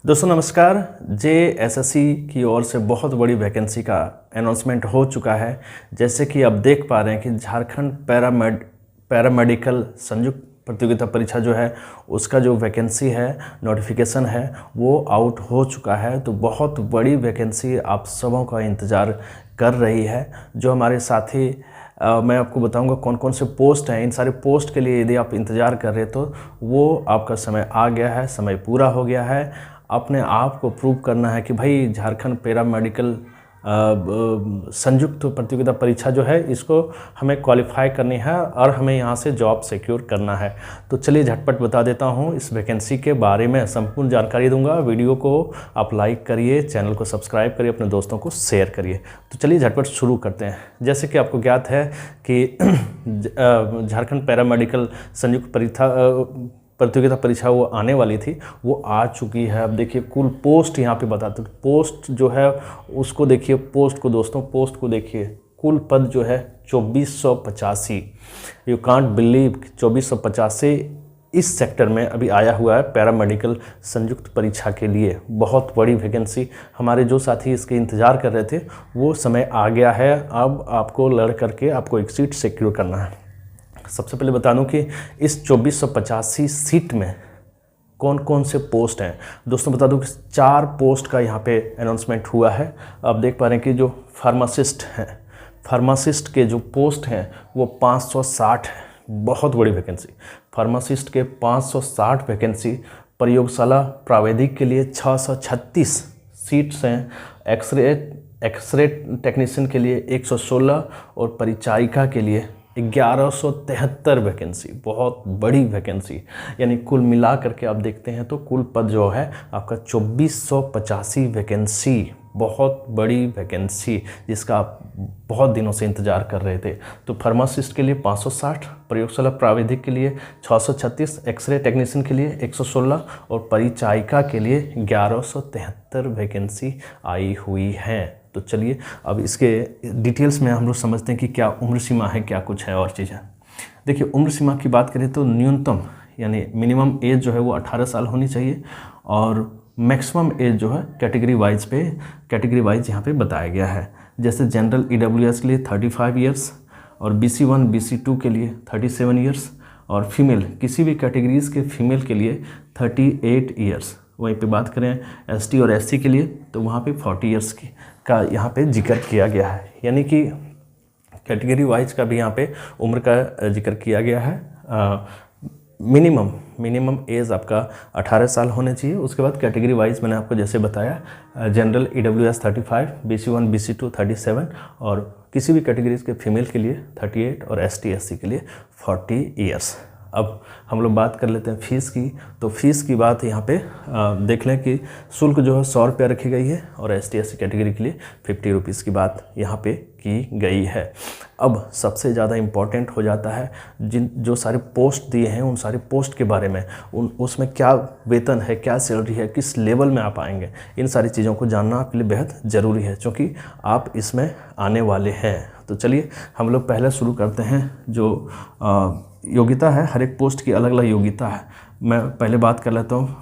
दोस्तों नमस्कार। JSSC की ओर से बहुत बड़ी वैकेंसी का अनाउंसमेंट हो चुका है। जैसे कि आप देख पा रहे हैं कि झारखंड पैरामेडिकल संयुक्त प्रतियोगिता परीक्षा जो है उसका जो वैकेंसी है, नोटिफिकेशन है, वो आउट हो चुका है। तो बहुत बड़ी वैकेंसी आप सबों का इंतज़ार कर रही है। जो हमारे साथी मैं आपको बताऊंगा कौन कौन से पोस्ट हैं। इन सारे पोस्ट के लिए यदि आप इंतज़ार कर रहे हैं तो वो आपका समय आ गया है, समय पूरा हो गया है। अपने आप को प्रूव करना है कि भाई झारखंड पैरामेडिकल संयुक्त प्रतियोगिता परीक्षा जो है इसको हमें क्वालिफाई करनी है और हमें यहाँ से जॉब सिक्योर करना है। तो चलिए झटपट बता देता हूँ इस वैकेंसी के बारे में, संपूर्ण जानकारी दूंगा। वीडियो को आप लाइक करिए, चैनल को सब्सक्राइब करिए, अपने दोस्तों को शेयर करिए। तो चलिए झटपट शुरू करते हैं। जैसे कि आपको ज्ञात है कि झारखंड पैरामेडिकल संयुक्त प्रतियोगिता परीक्षा वो आने वाली थी, वो आ चुकी है। अब देखिए कुल पोस्ट यहाँ पे बताते हैं। पोस्ट जो है उसको देखिए, पोस्ट को दोस्तों, पोस्ट को देखिए। कुल पद जो है 2485। यू कांट बिलीव 2485 इस सेक्टर में अभी आया हुआ है पैरामेडिकल संयुक्त परीक्षा के लिए। बहुत बड़ी वैकेंसी। हमारे जो साथी इसके इंतज़ार कर रहे थे वो समय आ गया है। अब आपको लड़ करके आपको एक सीट सिक्योर करना है। सबसे पहले बता दूं कि इस 2485 सीट में कौन कौन से पोस्ट हैं। दोस्तों बता दूं कि 4 पोस्ट का यहाँ पे अनाउंसमेंट हुआ है। आप देख पा रहे हैं कि जो फार्मासिस्ट हैं, फार्मासिस्ट के जो पोस्ट हैं वो 560 है। बहुत बड़ी वैकेंसी। फार्मासिस्ट के 560 वैकेंसी। प्रयोगशाला प्राविधिक के लिए 636 सीट्स हैं। एक्सरे टेक्नीशियन के लिए 116 और परिचारिका के लिए 1173 वैकेंसी। बहुत बड़ी वैकेंसी। यानी कुल मिला करके आप देखते हैं तो कुल पद जो है आपका 2485 वैकेंसी। बहुत बड़ी वैकेंसी जिसका आप बहुत दिनों से इंतज़ार कर रहे थे। तो फार्मासिस्ट के लिए 560, प्रयोगशाला प्राविधिक के लिए 636, एक्सरे टेक्नीशियन के लिए 116 और परिचारिका के लिए 1173 वैकेंसी आई हुई हैं। तो चलिए अब इसके डिटेल्स में हम लोग समझते हैं कि क्या उम्र सीमा है, क्या कुछ है और चीज़ें। देखिए उम्र सीमा की बात करें तो न्यूनतम यानी मिनिमम एज जो है वो 18 साल होनी चाहिए और मैक्सिमम एज जो है कैटेगरी वाइज यहाँ पे बताया गया है। जैसे जनरल EWS के लिए 35 ईयर्स और BC1 BC2 के लिए 37 ईयर्स और फीमेल किसी भी कैटेगरीज़ के फीमेल के लिए 38 ईयर्स। वहीं पे बात करें ST और SC के लिए तो वहाँ पे 40 ईयर्स का यहाँ पे जिक्र किया गया है। यानी कि कैटेगरी वाइज का भी यहाँ पे उम्र का जिक्र किया गया है। मिनिमम एज आपका 18 साल होने चाहिए। उसके बाद कैटेगरी वाइज मैंने आपको जैसे बताया, जनरल EWS 35, BC1 BC2 37 और किसी भी कैटेगरीज के फीमेल के लिए 38 और ST SC के लिए 40 ईयर्स। अब हम लोग बात कर लेते हैं फ़ीस की। तो फ़ीस की बात यहाँ पे देख लें कि शुल्क जो है 100 रुपया रखी गई है और ST SC कैटेगरी के लिए 50 रुपीज़ की बात यहाँ पे की गई है। अब सबसे ज़्यादा इम्पॉर्टेंट हो जाता है जो सारे पोस्ट दिए हैं उन सारे पोस्ट के बारे में, उसमें क्या वेतन है, क्या सैलरी है, किस लेवल में आप आएंगे। इन सारी चीज़ों को जानना आपके लिए बेहद ज़रूरी है क्योंकि आप इसमें आने वाले हैं। तो चलिए हम लोग पहले शुरू करते हैं। जो योग्यता है, हर एक पोस्ट की अलग अलग योग्यता है। मैं पहले बात कर लेता हूँ।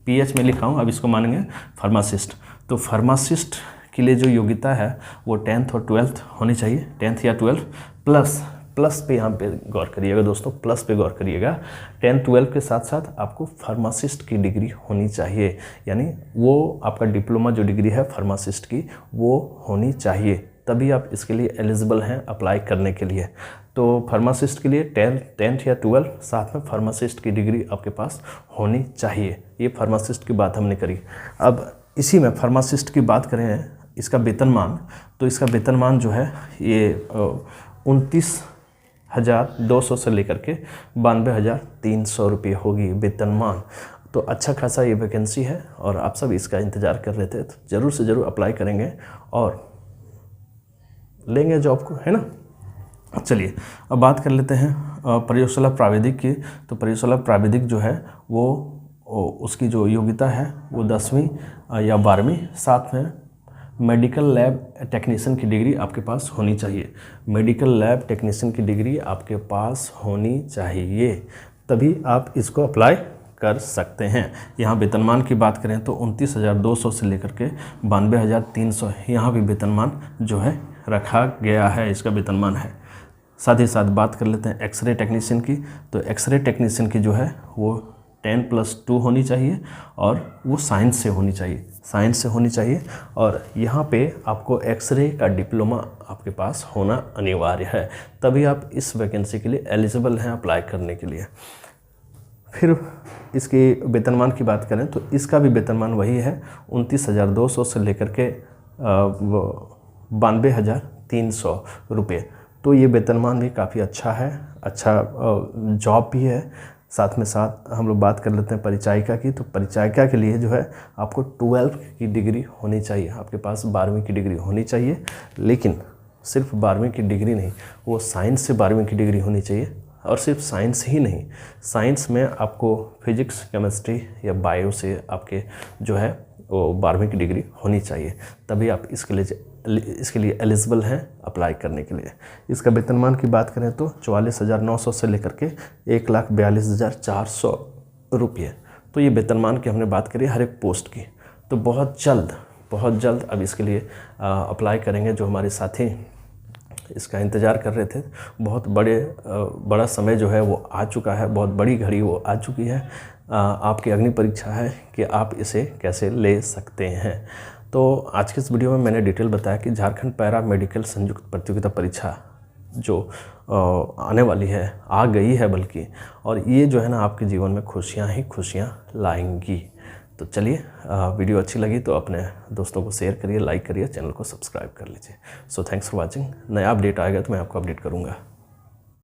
PH में लिखा हूँ, अब इसको मानेंगे फार्मासिस्ट। तो फार्मासिस्ट के लिए जो योग्यता है वो 10th और 12th होनी चाहिए। 10th या 12th प्लस पे यहाँ पे गौर करिएगा दोस्तों, प्लस पे गौर करिएगा। 10th 12th के साथ साथ आपको फार्मासिस्ट की डिग्री होनी चाहिए। यानी वो आपका डिप्लोमा जो डिग्री है फार्मासिस्ट की वो होनी चाहिए, तभी आप इसके लिए एलिजिबल हैं अप्लाई करने के लिए। तो फार्मासिस्ट के लिए 10th या 12th साथ में फार्मासिस्ट की डिग्री आपके पास होनी चाहिए। ये फार्मासिस्ट की बात हमने करी। अब इसी में फार्मासिस्ट की बात करें, इसका वेतनमान, तो इसका वेतनमान जो है ये 29,200 से लेकर के 92,300 रुपये होगी वेतनमान। तो अच्छा खासा ये वैकेंसी है और आप सब इसका इंतज़ार कर रहे थे तो ज़रूर से ज़रूर अप्लाई करेंगे और लेंगे जॉब को, है ना। चलिए अब बात कर लेते हैं प्रयोगशाला प्राविधिक की। तो प्रयोगशाला प्राविधिक जो है वो उसकी जो योग्यता है वो 10वीं या 12वीं, साथ में मेडिकल लैब टेक्नीशियन की डिग्री आपके पास होनी चाहिए। मेडिकल लैब टेक्नीशियन की डिग्री आपके पास होनी चाहिए, तभी आप इसको अप्लाई कर सकते हैं। यहाँ वेतनमान की बात करें तो 29,200 से लेकर के 92,300 यहाँ भी वेतनमान जो है रखा गया है, इसका वेतनमान है। साथ ही साथ बात कर लेते हैं एक्सरे टेक्नीशियन की। तो एक्सरे टेक्नीशियन की जो है वो 10+2 होनी चाहिए और वो साइंस से होनी चाहिए, और यहाँ पे आपको एक्सरे का डिप्लोमा आपके पास होना अनिवार्य है, तभी आप इस वैकेंसी के लिए एलिजिबल हैं अप्लाई करने के लिए। फिर इसके वेतनमान की बात करें तो इसका भी वेतनमान वही है, 29,200 से लेकर के 92,300 रुपये। तो ये वेतनमान भी काफ़ी अच्छा है, अच्छा जॉब भी है। साथ में साथ हम लोग बात कर लेते हैं परिचायिका की। तो परिचायिका के लिए जो है आपको 12 की डिग्री होनी चाहिए, आपके पास 12वीं की डिग्री होनी चाहिए, लेकिन सिर्फ 12वीं की डिग्री नहीं, वो साइंस से 12वीं की डिग्री होनी चाहिए। और सिर्फ साइंस ही नहीं, साइंस में आपको फिजिक्स, केमिस्ट्री या बायो से आपके जो है वो 12वीं की डिग्री होनी चाहिए, तभी आप इसके लिए एलिजिबल हैं अप्लाई करने के लिए। इसका वेतनमान की बात करें तो 44,900 से लेकर के 1,42,400 रुपये। तो ये वेतनमान की हमने बात करी हर एक पोस्ट की। तो बहुत जल्द अब इसके लिए अप्लाई करेंगे। जो हमारे साथी इसका इंतज़ार कर रहे थे, बहुत बड़ा समय जो है वो आ चुका है, बहुत बड़ी घड़ी वो आ चुकी है। आपकी अग्नि परीक्षा है कि आप इसे कैसे ले सकते हैं। तो आज के इस वीडियो में मैंने डिटेल बताया कि झारखंड पैरा मेडिकल संयुक्त प्रतियोगिता परीक्षा जो आने वाली है, आ गई है बल्कि, और ये जो है ना आपके जीवन में खुशियाँ ही खुशियाँ लाएंगी। तो चलिए, वीडियो अच्छी लगी तो अपने दोस्तों को शेयर करिए, लाइक करिए, चैनल को सब्सक्राइब कर लीजिए। So thanks for watching. नया अपडेट आएगा तो मैं आपको अपडेट करूँगा।